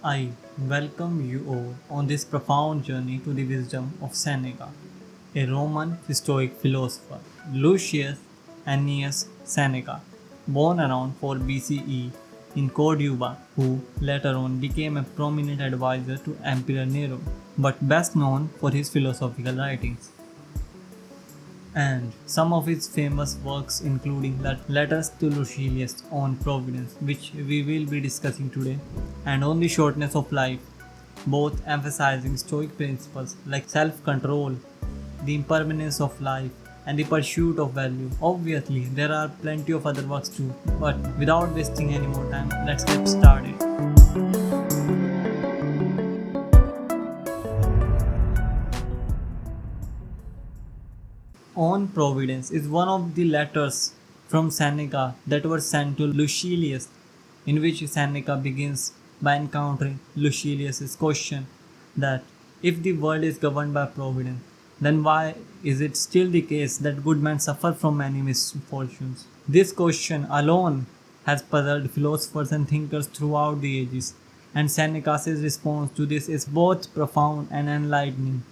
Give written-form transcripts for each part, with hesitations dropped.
I welcome you all on this profound journey to the wisdom of Seneca, a Roman Stoic philosopher. Lucius Annaeus Seneca, born around 4 BCE in Cordoba, who later on became a prominent advisor to Emperor Nero, but best known for his philosophical writings and some of his famous works including letters to Lucilius on Providence, which we will be discussing today, and on the shortness of life, both emphasizing Stoic principles like self-control, the impermanence of life, and the pursuit of value. Obviously, there are plenty of other works too, but without wasting any more time, let's get started. On Providence is one of the letters from Seneca that were sent to Lucilius, in which Seneca begins by encountering Lucilius's question that if the world is governed by Providence, then why is it still the case that good men suffer from many misfortunes? This question alone has puzzled philosophers and thinkers throughout the ages, and Seneca's response to this is both profound and enlightening.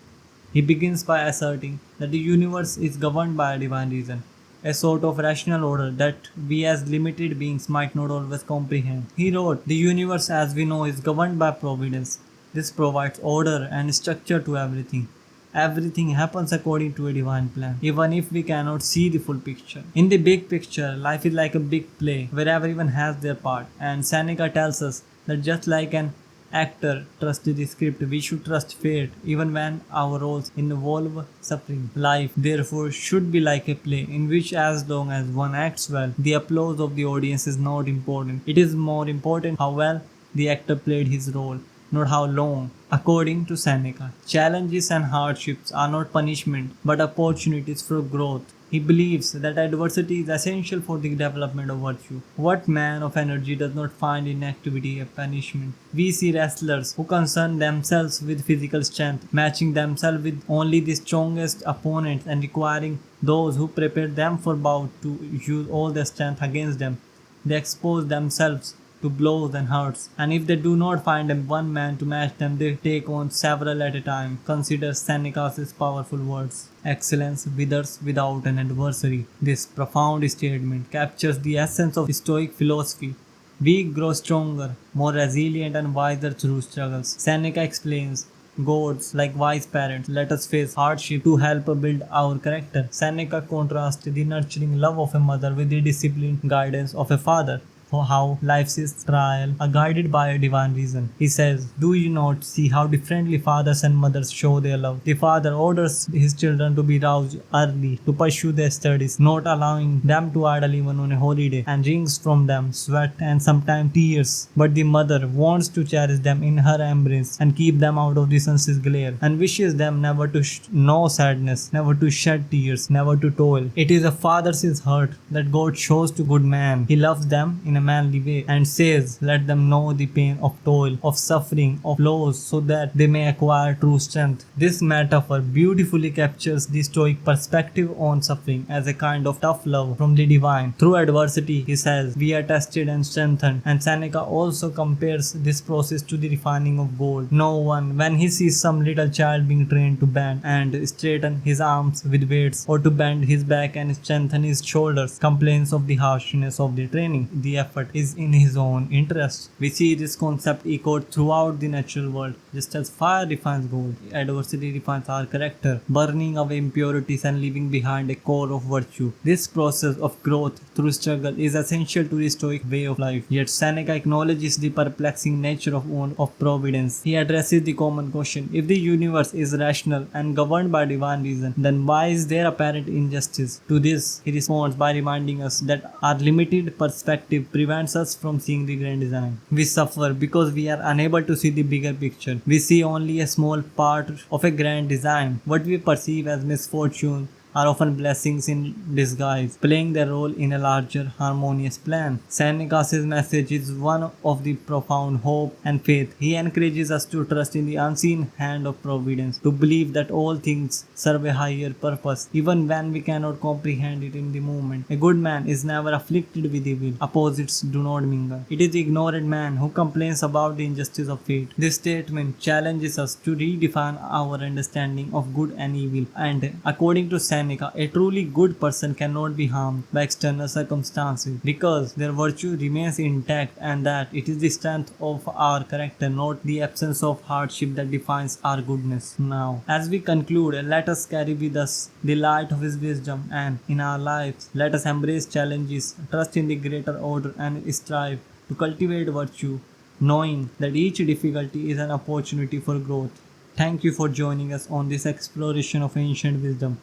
He begins by asserting that the universe is governed by a divine reason, a sort of rational order that we as limited beings might not always comprehend. He wrote, "The universe as we know is governed by providence. This provides order and structure to everything. Everything happens according to a divine plan, even if we cannot see the full picture. In the big picture, life is like a big play where everyone has their part." And Seneca tells us that just like an actor trusts the script, we should trust fate even when our roles involve suffering. Life, therefore, should be like a play in which, as long as one acts well, the applause of the audience is not important. It is more important how well the actor played his role, not how long. According to Seneca, challenges and hardships are not punishment but opportunities for growth. He believes that adversity is essential for the development of virtue. What man of energy does not find in activity a punishment? We see wrestlers who concern themselves with physical strength, matching themselves with only the strongest opponents and requiring those who prepare them for bout to use all their strength against them. They expose themselves to blows and hurts, and if they do not find one man to match them, they take on several at a time. Consider Seneca's powerful words. Excellence withers without an adversary. This profound statement captures the essence of Stoic philosophy. We grow stronger, more resilient, and wiser through struggles. Seneca explains, gods, like wise parents, let us face hardship to help build our character. Seneca contrasts the nurturing love of a mother with the disciplined guidance of a father. For how life's trial are guided by a divine reason. He says, "Do you not see how differently fathers and mothers show their love? The father orders his children to be roused early to pursue their studies, not allowing them to idle even on a holiday, and wrings from them sweat and sometimes tears. But the mother wants to cherish them in her embrace and keep them out of the sun's glare, and wishes them never to know sadness, never to shed tears, never to toil. It is a father's heart that God shows to good man. He loves them in a manly way and says, let them know the pain of toil, of suffering, of loss, so that they may acquire true strength." This metaphor beautifully captures the Stoic perspective on suffering as a kind of tough love from the divine. Through adversity, he says, we are tested and strengthened, and Seneca also compares this process to the refining of gold. No one, when he sees some little child being trained to bend and straighten his arms with weights, or to bend his back and strengthen his shoulders, complains of the harshness of the training. The effort is in his own interest. We see this concept echoed throughout the natural world. Just as fire refines gold, adversity refines our character, burning away impurities and leaving behind a core of virtue. This process of growth through struggle is essential to the Stoic way of life. Yet Seneca acknowledges the perplexing nature of providence. He addresses the common question: if the universe is rational and governed by divine reason, then why is there apparent injustice? To this, he responds by reminding us that our limited perspective prevents us from seeing the grand design. We suffer because we are unable to see the bigger picture. We see only a small part of a grand design. What we perceive as misfortune are often blessings in disguise, playing their role in a larger harmonious plan. Seneca's message is one of the profound hope and faith. He encourages us to trust in the unseen hand of Providence, to believe that all things serve a higher purpose, even when we cannot comprehend it in the moment. A good man is never afflicted with evil. Opposites do not mingle. It is the ignorant man who complains about the injustice of fate. This statement challenges us to redefine our understanding of good and evil, and according to Seneca, a truly good person cannot be harmed by external circumstances because their virtue remains intact, and that it is the strength of our character, not the absence of hardship, that defines our goodness. Now, as we conclude, let us carry with us the light of his wisdom, and in our lives, let us embrace challenges, trust in the greater order, and strive to cultivate virtue, knowing that each difficulty is an opportunity for growth. Thank you for joining us on this exploration of ancient wisdom.